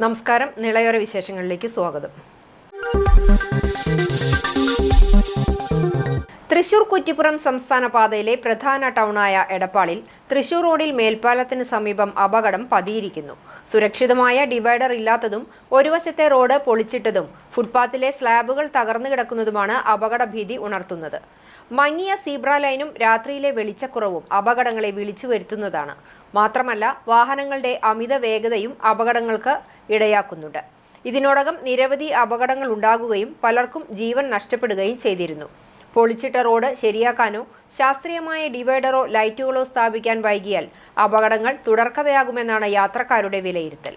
നമസ്കാരം. നിളയോര വിശേഷങ്ങളിലേക്ക് സ്വാഗതം. തൃശൂർ കുറ്റിപ്പുറം സംസ്ഥാന പാതയിലെ പ്രധാന ടൗണായ എടപ്പാളിൽ തൃശൂർ റോഡിൽ മേൽപ്പാലത്തിന് സമീപം അപകടം പതിയിരിക്കുന്നു. സുരക്ഷിതമായ ഡിവൈഡർ ഇല്ലാത്തതും ഒരു വശത്തെ റോഡ് പൊളിച്ചിട്ടതും ഫുട്പാത്തിലെ സ്ലാബുകൾ തകർന്നു കിടക്കുന്നതുമാണ് അപകട ഭീതി ഉണർത്തുന്നത്. മങ്ങിയ സീബ്ര ലൈനും രാത്രിയിലെ വെളിച്ചക്കുറവും അപകടങ്ങളെ വിളിച്ചു വരുത്തുന്നതാണ്. മാത്രമല്ല, വാഹനങ്ങളുടെ അമിത വേഗതയും അപകടങ്ങൾക്ക് ഇടയാക്കുന്നുണ്ട്. ഇതിനോടകം നിരവധി അപകടങ്ങൾ ഉണ്ടാകുകയും പലർക്കും ജീവൻ നഷ്ടപ്പെടുകയും ചെയ്തിരുന്നു. പൊളിച്ചിട്ട റോഡ് ശരിയാക്കാനോ ശാസ്ത്രീയമായ ഡിവൈഡറോ ലൈറ്റുകളോ സ്ഥാപിക്കാൻ വൈകിയാൽ അപകടങ്ങൾ തുടർക്കഥയാകുമെന്നാണ് യാത്രക്കാരുടെ വിലയിരുത്തൽ.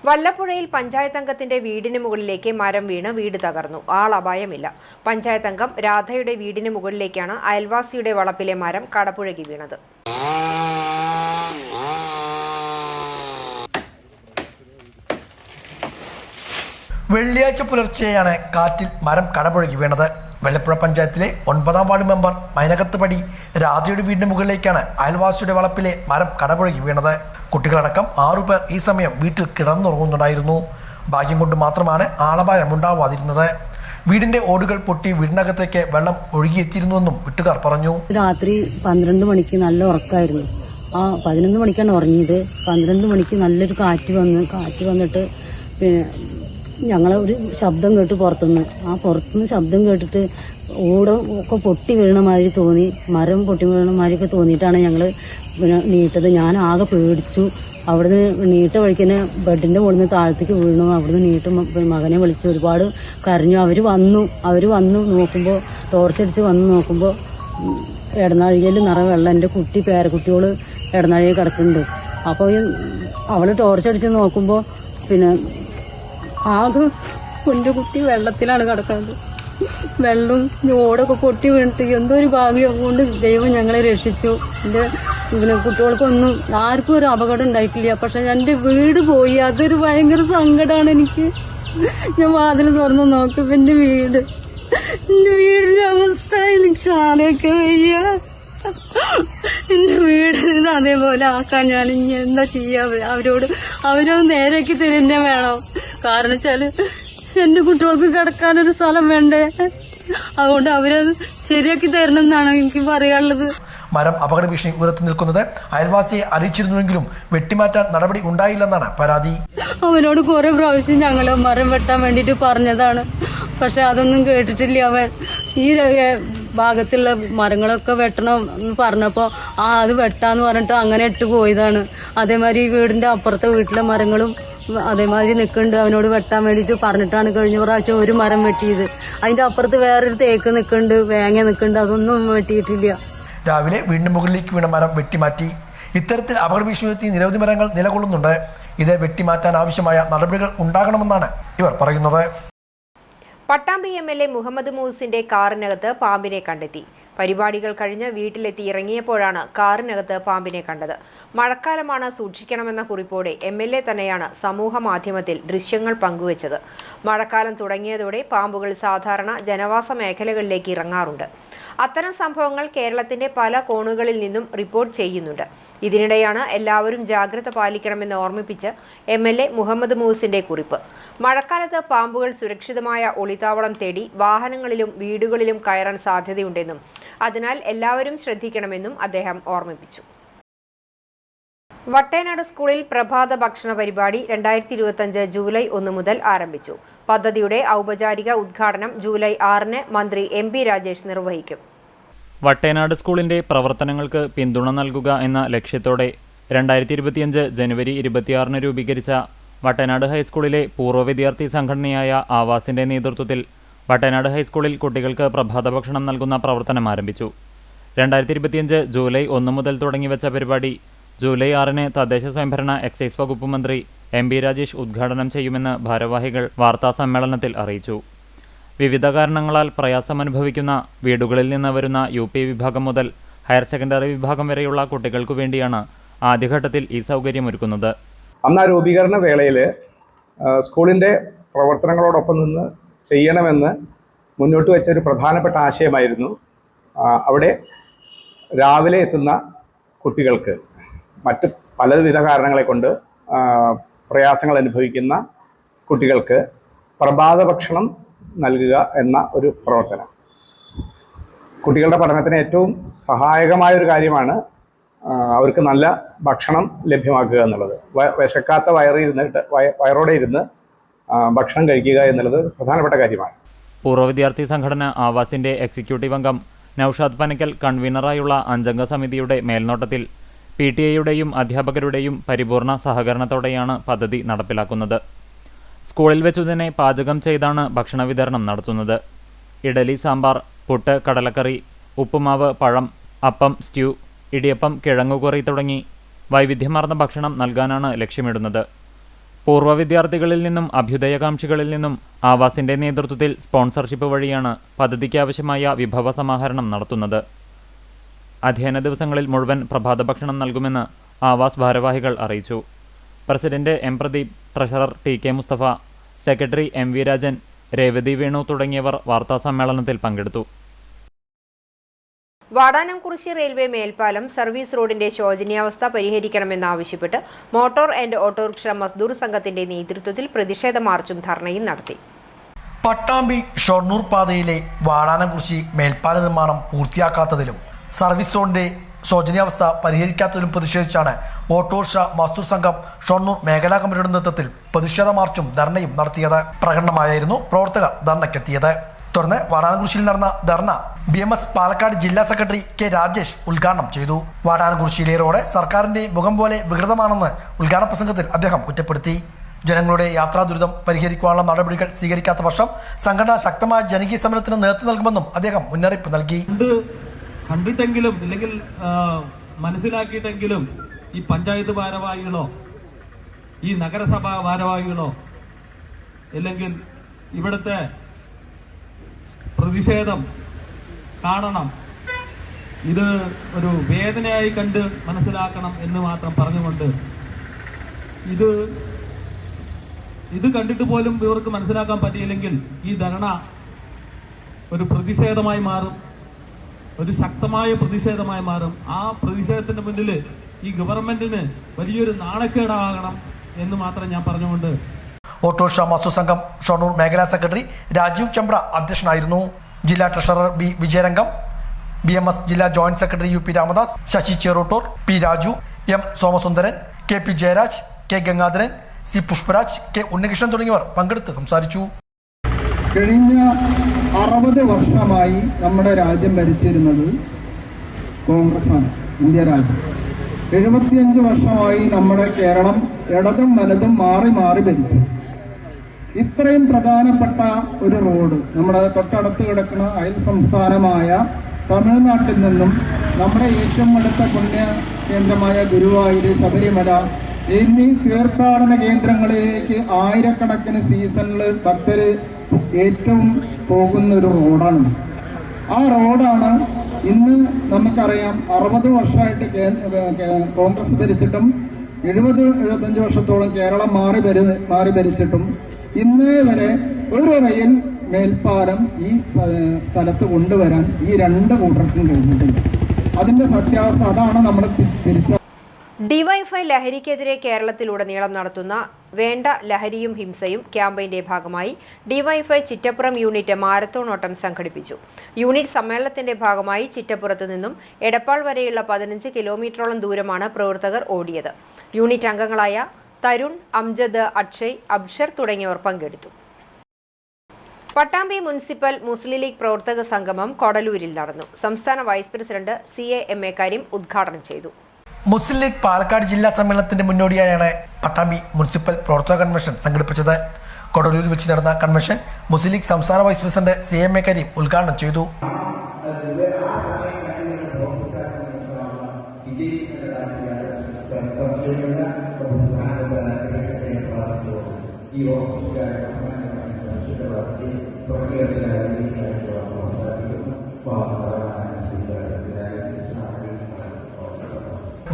വല്ലപ്പുഴയിൽ പഞ്ചായത്ത് അംഗത്തിന്റെ വീടിന് മുകളിലേക്ക് മരം വീണ് വീട് തകർന്നു. ആളപായമില്ല. പഞ്ചായത്ത് അംഗം രാധയുടെ വീടിന് മുകളിലേക്കാണ് അയൽവാസിയുടെ വളപ്പിലെ മരം കടപുഴകി വീണത്. വെള്ളിയാഴ്ച പുലർച്ചെയാണ് കാറ്റിൽ മരം കടപുഴകി വീണത്. വല്ലപ്പുഴ പഞ്ചായത്തിലെ 9-ാം വാർഡ് മെമ്പർ മൈനകത്തുപടി രാധയുടെ വീടിന് മുകളിലേക്കാണ് അയൽവാസിയുടെ വളപ്പിലെ മരം കടപുഴകി വീണത്. കുട്ടികളടക്കം 6 പേർ ഈ സമയം വീട്ടിൽ കിടന്നുറങ്ങുന്നുണ്ടായിരുന്നു. ഭാഗ്യം കൊണ്ട് മാത്രമാണ് ആളപായം ഉണ്ടാവാതിരുന്നത്. വീടിന്റെ ഓടുകൾ പൊട്ടി വീടിനകത്തേക്ക് വെള്ളം ഒഴുകിയെത്തിയിരുന്നുവെന്നും വീട്ടുകാർ പറഞ്ഞു. രാത്രി 12 മണിക്ക് നല്ല ഉറക്കമായിരുന്നു. 11 മണിക്കാണ് ഉറങ്ങിയത്. 12 മണിക്ക് നല്ലൊരു കാറ്റ് വന്നിട്ട് പിന്നെ ഞങ്ങൾ ഒരു ശബ്ദം കേട്ട് പുറത്തുനിന്ന് ശബ്ദം കേട്ടിട്ട് ഓടം ഒക്കെ പൊട്ടി വീണ മാതിരി തോന്നി. മരം പൊട്ടി വീണ മാതിരിയൊക്കെ തോന്നിയിട്ടാണ് ഞങ്ങൾ പിന്നെ നീട്ടത്. ഞാൻ ആകെ പേടിച്ചു. അവിടുന്ന് നീട്ട വഴിക്കന്നെ ബെഡിന്റെ മുകളിൽ നിന്ന് താഴത്തേക്ക് വീണു. അവിടുന്ന് മകനെ വിളിച്ച് ഒരുപാട് കരഞ്ഞു. അവർ വന്നു നോക്കുമ്പോൾ ടോർച്ചടിച്ച് വന്ന് നോക്കുമ്പോൾ ഇടനാഴികയിൽ നിറയെ വെള്ളം. എൻ്റെ പേരക്കുട്ടിയോട് ഇടനാഴിയിൽ കിടക്കുന്നുണ്ട്. അപ്പോൾ അവള് ടോർച്ചടിച്ച് നോക്കുമ്പോൾ പിന്നെ ആകെ എൻ്റെ കുട്ടി വെള്ളത്തിലാണ് കിടക്കുന്നത്. വെള്ളം ഓടൊക്കെ പൊട്ടി വീണിട്ട് എന്തോ ഒരു ഭാഗ്യം കൊണ്ട് ദൈവം ഞങ്ങളെ രക്ഷിച്ചു. എൻ്റെ പിന്നെ കുട്ടികൾക്കൊന്നും ആർക്കും ഒരു അപകടം ഉണ്ടായിട്ടില്ല. പക്ഷെ എൻ്റെ വീട് പോയി. അതൊരു ഭയങ്കര സങ്കടമാണ് എനിക്ക്. ഞാൻ വാതിൽ തുറന്ന് നോക്കുമ്പോൾ എൻ്റെ വീടിൻ്റെ അവസ്ഥ എനിക്ക് ആലോചിക്കാൻ വയ്യ. എൻ്റെ വീട് അതേപോലെ ആക്കാൻ ഞാൻ ഇനി എന്താ ചെയ്യാ? അവരത് നേരെയാക്കി തരുന്നേ വേണം. കാരണം വെച്ചാല് എൻ്റെ കുട്ടികൾക്ക് കിടക്കാനൊരു സ്ഥലം വേണ്ടേ? അതുകൊണ്ട് അവരത് ശരിയാക്കി തരണം എന്നാണ് എനിക്ക് പറയാനുള്ളത്. മരം അപകട ഭീഷണി ഉയർത്തി നിൽക്കുന്നത് അയൽവാസിയെ അറിയിച്ചിരുന്നുവെങ്കിലും വെട്ടിമാറ്റാൻ നടപടി ഉണ്ടായില്ലെന്നാണ് പരാതി. അവനോട് കുറെ പ്രാവശ്യം ഞങ്ങള് മരം വെട്ടാൻ വേണ്ടിയിട്ട് പറഞ്ഞതാണ്. പക്ഷെ അതൊന്നും കേട്ടിട്ടില്ല അവൻ. ഈ ഭാഗത്തുള്ള മരങ്ങളൊക്കെ വെട്ടണം എന്ന് പറഞ്ഞപ്പോൾ അത് വെട്ടാന്ന് പറഞ്ഞിട്ട് അങ്ങനെ ഇട്ട് പോയതാണ്. അതേമാതിരി വീടിന്റെ അപ്പുറത്തെ വീട്ടിലെ മരങ്ങളും അതേമാതിരി നിൽക്കുന്നുണ്ട്. അവനോട് വെട്ടാൻ വേണ്ടിയിട്ട് പറഞ്ഞിട്ടാണ് കഴിഞ്ഞ പ്രാവശ്യം ഒരു മരം വെട്ടിയത്. അതിന്റെ അപ്പുറത്ത് വേറൊരു തേക്ക് നിൽക്കുന്നുണ്ട്, വേങ്ങ നിൽക്കുന്നുണ്ട്. അതൊന്നും വെട്ടിയിട്ടില്ല. രാവിലെ വീടിന് മുകളിലേക്ക് വീണ മരം വെട്ടിമാറ്റി. ഇത്തരത്തിൽ അപകട ഭീഷണി നിരവധി മരങ്ങൾ നിലകൊള്ളുന്നുണ്ട്. ഇത് വെട്ടിമാറ്റാൻ ആവശ്യമായ നടപടികൾ ഉണ്ടാകണമെന്നാണ് ഇവർ പറയുന്നത്. പട്ടാമ്പി MLA മുഹമ്മദ് മൂസിന്റെ കാറിനകത്ത് പാമ്പിനെ കണ്ടെത്തി. പരിപാടികൾ കഴിഞ്ഞ് വീട്ടിലെത്തി ഇറങ്ങിയപ്പോഴാണ് കാറിനകത്ത് പാമ്പിനെ കണ്ടത്. മഴക്കാലമാണ്, സൂക്ഷിക്കണമെന്ന കുറിപ്പോടെ MLA തന്നെയാണ് സമൂഹ മാധ്യമത്തിൽ ദൃശ്യങ്ങൾ പങ്കുവച്ചത്. മഴക്കാലം തുടങ്ങിയതോടെ പാമ്പുകൾ സാധാരണ ജനവാസ മേഖലകളിലേക്ക് ഇറങ്ങാറുണ്ട്. അത്തരം സംഭവങ്ങൾ കേരളത്തിന്റെ പല കോണുകളിൽ നിന്നും റിപ്പോർട്ട് ചെയ്യുന്നുണ്ട്. ഇതിനിടെയാണ് എല്ലാവരും ജാഗ്രത പാലിക്കണമെന്ന് ഓർമ്മിപ്പിച്ച് MLA മുഹമ്മദ് മൂസിന്റെ കുറിപ്പ്. മഴക്കാലത്ത് പാമ്പുകൾ സുരക്ഷിതമായ ഒളിത്താവളം തേടി വാഹനങ്ങളിലും വീടുകളിലും കയറാൻ സാധ്യതയുണ്ടെന്നും അതിനാൽ എല്ലാവരും ശ്രദ്ധിക്കണമെന്നും അദ്ദേഹം ഓർമ്മിപ്പിച്ചു. വട്ടേനാട് സ്കൂളിൽ പ്രഭാത ഭക്ഷണ പരിപാടി 2025 ജൂലൈ 1 മുതൽ ആരംഭിച്ചു. പദ്ധതിയുടെ ഔപചാരിക ഉദ്ഘാടനം ജൂലൈ 6-ന് മന്ത്രി MP രാജേഷ് നിർവഹിക്കും. വട്ടേനാട് സ്കൂളിന്റെ പ്രവർത്തനങ്ങൾക്ക് പിന്തുണ നൽകുക എന്ന ലക്ഷ്യത്തോടെ 2025 ജനുവരി 26-ന് രൂപീകരിച്ച വട്ടേനാട് ഹൈസ്കൂളിലെ പൂർവ്വ വിദ്യാർത്ഥി സംഘടനയായ ആവാസിന്റെ നേതൃത്വത്തിൽ വട്ടേനാട് ഹൈസ്കൂളിൽ കുട്ടികൾക്ക് പ്രഭാത ഭക്ഷണം നൽകുന്ന പ്രവർത്തനം ആരംഭിച്ചു. 2025 ജൂലൈ 1 മുതൽ തുടങ്ങിവെച്ച പരിപാടി ജൂലൈ 6-ന് തദ്ദേശ സ്വയംഭരണ എക്സൈസ് വകുപ്പ് മന്ത്രി MP രാജേഷ് ഉദ്ഘാടനം ചെയ്യുമെന്ന് ഭാരവാഹികൾ വാർത്താസമ്മേളനത്തിൽ അറിയിച്ചു. വിവിധ കാരണങ്ങളാൽ പ്രയാസമനുഭവിക്കുന്ന വീടുകളിൽ നിന്ന് വരുന്ന UP വിഭാഗം മുതൽ ഹയർ സെക്കൻഡറി വിഭാഗം വരെയുള്ള കുട്ടികൾക്കു വേണ്ടിയാണ് ആദ്യഘട്ടത്തിൽ ഈ സൗകര്യമൊരുക്കുന്നത്. അന്ന് ആ രൂപീകരണ വേളയിൽ സ്കൂളിൻ്റെ പ്രവർത്തനങ്ങളോടൊപ്പം നിന്ന് ചെയ്യണമെന്ന് മുന്നോട്ട് വെച്ച ഒരു പ്രധാനപ്പെട്ട ആശയമായിരുന്നു അവിടെ രാവിലെ എത്തുന്ന കുട്ടികൾക്ക് മറ്റ് പലവിധ കാരണങ്ങളെ കൊണ്ട് പ്രയാസങ്ങൾ അനുഭവിക്കുന്ന കുട്ടികൾക്ക് പ്രഭാത ഭക്ഷണം നൽകുക എന്ന ഒരു പ്രവർത്തനം. കുട്ടികളുടെ പഠനത്തിന് ഏറ്റവും സഹായകമായൊരു കാര്യമാണ് അവർക്ക് നല്ല ഭക്ഷണം ലഭ്യമാക്കുക എന്നുള്ളത്. വിശക്കാത്ത വയറോടെ ഇരുന്ന് ഭക്ഷണം കഴിക്കുക എന്നുള്ളത് പ്രധാനപ്പെട്ട കാര്യമാണ്. പൂർവ്വ വിദ്യാർത്ഥി സംഘടന ആവാസിൻ്റെ എക്സിക്യൂട്ടീവ് അംഗം നൌഷാദ് പനക്കൽ കൺവീനറായുള്ള 5-അംഗ സമിതിയുടെ മേൽനോട്ടത്തിൽ PTA-യുടെയും അധ്യാപകരുടെയും പരിപൂർണ സഹകരണത്തോടെയാണ് പദ്ധതി നടപ്പിലാക്കുന്നത്. സ്കൂളിൽ വെച്ചു തന്നെ പാചകം ചെയ്താണ് ഭക്ഷണ വിതരണം നടത്തുന്നത്. ഇഡലി, സാമ്പാർ, പുട്ട്, കടലക്കറി, ഉപ്പുമാവ്, പഴം, അപ്പം, സ്റ്റ്യൂ, ഇടിയപ്പം, കിഴങ്ങുകറി തുടങ്ങി വൈവിധ്യമാർന്ന ഭക്ഷണം നൽകാനാണ് ലക്ഷ്യമിടുന്നത്. പൂർവ്വ വിദ്യാർത്ഥികളിൽ നിന്നും അഭ്യുദയകാംക്ഷികളിൽ നിന്നും ആവാസിൻ്റെ നേതൃത്വത്തിൽ സ്പോൺസർഷിപ്പ് വഴിയാണ് പദ്ധതിക്ക് ആവശ്യമായ വിഭവ സമാഹരണം നടത്തുന്നത്. അധ്യയന ദിവസങ്ങളിൽ മുഴുവൻ പ്രഭാത ഭക്ഷണം നൽകുമെന്ന് ആവാസ് ഭാരവാഹികൾ അറിയിച്ചു. President M. Pradeep, treasurer TK Mustafa, secretary MV Rajan, Revathi Venu തുടങ്ങിയവർ വാർത്താസമ്മേളനത്തിൽ പങ്കെടുത്തു. വാടാനംകുറിശി റെയിൽവേ മേൽപ്പാലം സർവീസ് റോഡിന്റെ ശോചനീയാവസ്ഥ പരിഹരിക്കണമെന്നാവശ്യപ്പെട്ട് മോട്ടോർ ആൻഡ് ഓട്ടോറിക്ഷ മസ്ദൂർ സംഘത്തിന്റെ നേതൃത്വത്തിൽ പ്രതിഷേധ മാർച്ചും ധർണയും നടത്തി. പട്ടാമ്പി ഷൊർണൂർ പാതയിലെ വാടാനംകുറിശി മേൽപ്പാല നിർമ്മാണം പൂർത്തിയാക്കാത്തതിലും സർവീസ് റോഡിന്റെ ശോചനീയാവസ്ഥ പരിഹരിക്കാത്തതിലും പ്രതിഷേധിച്ചാണ് ഓട്ടോറിക്ഷ മസ്ദൂർ സംഘം ഷൊർണൂർ മേഖലാ കമ്മിറ്റിയുടെ നേതൃത്വത്തിൽ പ്രതിഷേധ മാർച്ചും ധർണയും നടത്തിയത്. പ്രകടനമായിരുന്നു പ്രവർത്തകർ ധർണയ്ക്കെത്തിയത്. തുടർന്ന് വാടാനംകുറിശിയിൽ നടന്ന ധർണ BMS പാലക്കാട് ജില്ലാ സെക്രട്ടറി K. രാജേഷ് ഉദ്ഘാടനം ചെയ്തു. വാടാനംകുറിശിയിലെ റോഡ് സർക്കാരിന്റെ മുഖം പോലെ വികൃതമാണെന്ന് ഉദ്ഘാടന പ്രസംഗത്തിൽ അദ്ദേഹം കുറ്റപ്പെടുത്തി. ജനങ്ങളുടെ യാത്രാ ദുരിതം പരിഹരിക്കാനുള്ള നടപടികൾ സ്വീകരിക്കാത്ത പക്ഷം സംഘടന ശക്തമായ ജനകീയ സമരത്തിന് നേതൃത്വം നൽകുമെന്നും അദ്ദേഹം മുന്നറിയിപ്പ് നൽകി. കണ്ടിട്ടെങ്കിലും ഇല്ലെങ്കിൽ മനസ്സിലാക്കിയിട്ടെങ്കിലും ഈ പഞ്ചായത്ത് ഭാരവാഹികളോ ഈ നഗരസഭാ ഭാരവാഹികളോ അല്ലെങ്കിൽ ഇവിടുത്തെ പ്രതിഷേധം കാണണം, ഇത് ഒരു വേദനയായി കണ്ട് മനസ്സിലാക്കണം എന്ന് മാത്രം പറഞ്ഞുകൊണ്ട് ഇത് കണ്ടിട്ട് പോലും ഇവർക്ക് മനസ്സിലാക്കാൻ പറ്റിയില്ലെങ്കിൽ ഈ ധർണ ഒരു പ്രതിഷേധമായി മാറും, ഒരു ശക്തമായ പ്രതിഷേധമായി മാറും. ആ പ്രതിഷേധത്തിന്റെ മുന്നിൽ ഈ ഗവൺമെന്റിന് വലിയൊരു നാണക്കേടാകണം എന്ന് മാത്രം ഞാൻ പറഞ്ഞുകൊണ്ട് ഓട്ടോറിക്ഷ മസ്ദൂർ സംഘം ഷൊർണൂർ മേഖലാ സെക്രട്ടറി രാജീവ് ചമ്പ്ര അധ്യക്ഷനായിരുന്നു. ജില്ലാ ട്രഷറർ B. വിജയരംഗം, BMS ജില്ലാ joint secretary UP Ramadas, Sasi Cheruttoor, P. Raju, M. Somasundaran, KP Jayaraj, K. Gangadharan, C. Pushparaj, K. Unnikrishnan തുടങ്ങിയവർ പങ്കെടുത്ത് സംസാരിച്ചു. കഴിഞ്ഞ 60 വർഷമായി നമ്മുടെ രാജ്യം ഭരിച്ചിരുന്നത് കോൺഗ്രസ്സാണ്, ഇന്ത്യ രാജ്യം. 75 വർഷമായി നമ്മുടെ കേരളം ഇടതും വലതും മാറി മാറി ഭരിച്ചു. ഇത്രയും പ്രധാനപ്പെട്ട ഒരു റോഡ് നമ്മുടെ തൊട്ടടുത്ത് കിടക്കുന്ന അയൽ സംസ്ഥാനമായ തമിഴ്നാട്ടിൽ നിന്നും നമ്മുടെ ഏറ്റവും അടുത്ത പുണ്യ കേന്ദ്രമായ ഗുരുവായൂർ, ശബരിമല എന്നീ തീർത്ഥാടന കേന്ദ്രങ്ങളിലേക്ക് ആയിരക്കണക്കിന് സീസണിൽ ഭക്തര് ഏറ്റവും പോകുന്ന ഒരു റോഡാണ്. ആ റോഡാണ് ഇന്ന് നമുക്കറിയാം 60 വർഷമായിട്ട് കോൺഗ്രസ് ഭരിച്ചിട്ടും 70-75 വർഷത്തോളം കേരളം മാറി ഭരിച്ചിട്ടും ഇന്നേ വരെ ഒരു റെയിൽ മേൽപ്പാലം ഈ സ്ഥലത്ത് കൊണ്ടുവരാൻ ഈ രണ്ട് കൂട്ടർക്കും കഴിഞ്ഞിട്ടില്ല. അതിന്റെ സത്യാവസ്ഥ അതാണ് നമ്മൾ തിരിച്ച. ഡിവൈഎഫ്ഐ ലഹരിക്കെതിരെ കേരളത്തിലുടനീളം നടത്തുന്ന വേണ്ട ലഹരിയും ഹിംസയും ക്യാമ്പയിന്റെ ഭാഗമായി ഡിവൈഎഫ്ഐ ചിറ്റപ്പുറം യൂണിറ്റ് മാരത്തോൺ ഓട്ടം സംഘടിപ്പിച്ചു. യൂണിറ്റ് സമ്മേളനത്തിന്റെ ഭാഗമായി ചിറ്റപ്പുറത്ത് നിന്നും എടപ്പാൾ വരെയുള്ള 15 കിലോമീറ്ററോളം ദൂരമാണ് പ്രവർത്തകർ ഓടിയത്. യൂണിറ്റ് അംഗങ്ങളായ തരുൺ, അംജദ്, അക്ഷയ്, അബ്ഷർ തുടങ്ങിയവർ പങ്കെടുത്തു. പട്ടാമ്പി മുനിസിപ്പൽ മുസ്ലിം ലീഗ് പ്രവർത്തക സംഗമം കൊടലൂരിൽ നടന്നു. സംസ്ഥാന vice president CA MA Kareem ഉദ്ഘാടനം ചെയ്തു. മുസ്ലിം ലീഗ് പാലക്കാട് ജില്ലാ സമ്മേളനത്തിന്റെ മുന്നോടിയായാണ് പട്ടാമ്പി മുനിസിപ്പൽ പ്രവർത്തക കൺവെൻഷൻ സംഘടിപ്പിച്ചത്. കൊടലൂരിൽ വെച്ച് നടന്ന കൺവെൻഷൻ മുസ്ലിം ലീഗ് സംസ്ഥാന vice president CA MA Kareem ഉദ്ഘാടനം ചെയ്തു.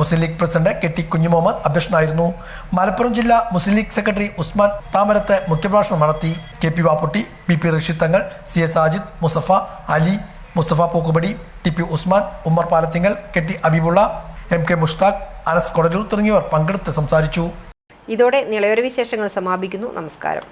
Muslim league president K T. Kunhumuhammad അധ്യക്ഷനായിരുന്നു. മലപ്പുറം ജില്ലാ Muslim league secretary Usman Thamarath മുഖ്യപ്രഭാഷണം നടത്തി. K P. Vapputty, P P. Rasheed Thangal, C.A. Sajid, Musafa Ali, Musthafa Pookkupadi, T P. Usman, Ummer Palathingal, K T. Abeebulla, M.K. Mushtaq, Anas Kodalur തുടങ്ങിയവർ പങ്കെടുത്ത് സംസാരിച്ചു. ഇതോടെ നിളയൊരു വിശേഷങ്ങൾ സമാപിക്കുന്നു. നമസ്കാരം.